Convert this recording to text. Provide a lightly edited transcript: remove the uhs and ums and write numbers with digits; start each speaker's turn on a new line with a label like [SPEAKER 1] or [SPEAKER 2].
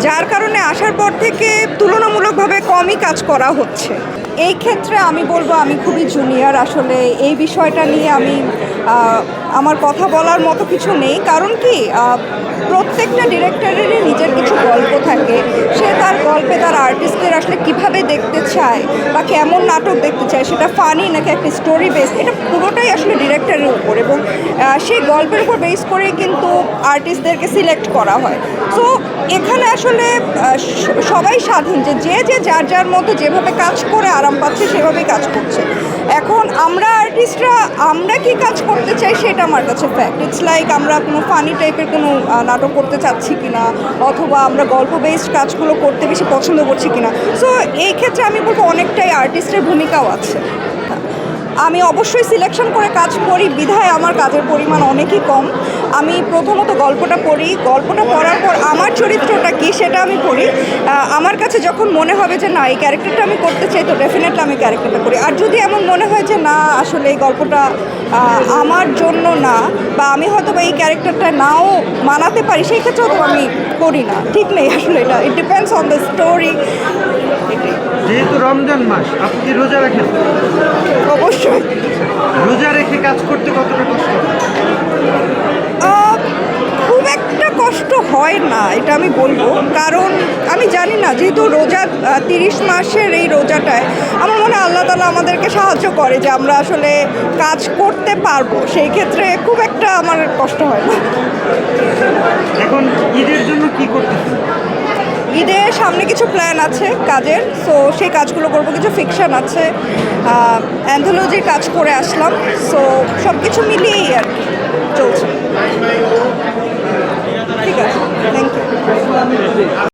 [SPEAKER 1] যার কারণে আসার পর থেকে তুলনামূলকভাবে কমই কাজ করা হচ্ছে। এই ক্ষেত্রে আমি বলবো আমি খুবই জুনিয়র, আসলে এই বিষয়টা নিয়ে আমার কথা বলার মতো কিছু নেই। কারণ কি প্রত্যেকটা ডিরেক্টরেরই নিজের কিছু গল্প থাকে, সে তার গল্পে তার আর্টিস্টদের আসলে কিভাবে দেখতে চায় বা কেমন নাটক দেখতে চায়, সেটা ফানি নাকি একটা স্টোরি বেস, এটা পুরোটাই আসলে ডিরেক্টরের উপর, এবং সেই গল্পের উপর বেস করেই কিন্তু আর্টিস্টদেরকে সিলেক্ট করা হয়। সো এখানে আসলে সবাই স্বাধীন যে যে যার যার মতো যেভাবে কাজ করে আরাম পাচ্ছে সেভাবেই কাজ করছে। এখন আমরা আর্টিস্টরা আমরা কি কাজ করতে চাই সেটা আমার কাছে ফ্যাক্ট। ইটস লাইক আমরা কোনো ফানি টাইপের কোনো নাটক করতে চাচ্ছি কিনা, অথবা আমরা গল্প বেসড কাজগুলো করতে বেশি পছন্দ করছি কিনা। সো এই ক্ষেত্রে আমি বলবো অনেকটাই আর্টিস্টের ভূমিকাও আছে। আমি অবশ্যই সিলেকশন করে কাজ করি বিধায় আমার কাজের পরিমাণ অনেকই কম। আমি প্রথমত গল্পটা পড়ি, গল্পটা পড়ার পর আমার চরিত্রটা কী সেটা আমি পড়ি। আমার কাছে যখন মনে হবে যে না এই ক্যারেক্টারটা আমি করতে চাই, তো ডেফিনেটলি আমি ক্যারেক্টারটা করি। আর যদি এমন মনে হয় যে না আসলে এই গল্পটা আমার জন্য না, বা আমি হয়তো বা এই ক্যারেক্টারটা নাও মানাতে পারি, সেই ক্ষেত্রেও তো আমি করি না। ঠিক নেই আসলে, এটা it depends on the story.
[SPEAKER 2] যেহেতু রমজান মাস, আপনি কি রোজা রাখেন?
[SPEAKER 1] অবশ্যই।
[SPEAKER 2] রোজা রেখে কাজ করতে কতটা কষ্ট?
[SPEAKER 1] খুব একটা কষ্ট হয় না, এটা আমি বলবো। কারণ আমি জানি না, যেহেতু রোজা 30 মাসের এই রোজাটায় আমার মনে হয় আল্লাহ তাআলা আমাদেরকে সাহায্য করে যে আমরা আসলে কাজ করতে পারবো, সেই ক্ষেত্রে খুব একটা আমার কষ্ট হয় না।
[SPEAKER 2] এখন ঈদের জন্য কি করতেছেন?
[SPEAKER 1] ঈদের সামনে কিছু প্ল্যান আছে কাজের, সো সেই কাজগুলো করবো। কিছু ফিকশন আছে, অ্যান্থোলজির কাজ করে আসলাম, সো সব কিছু মিলিয়েই আর কি চলছে। ঠিক আছে, থ্যাংক ইউ।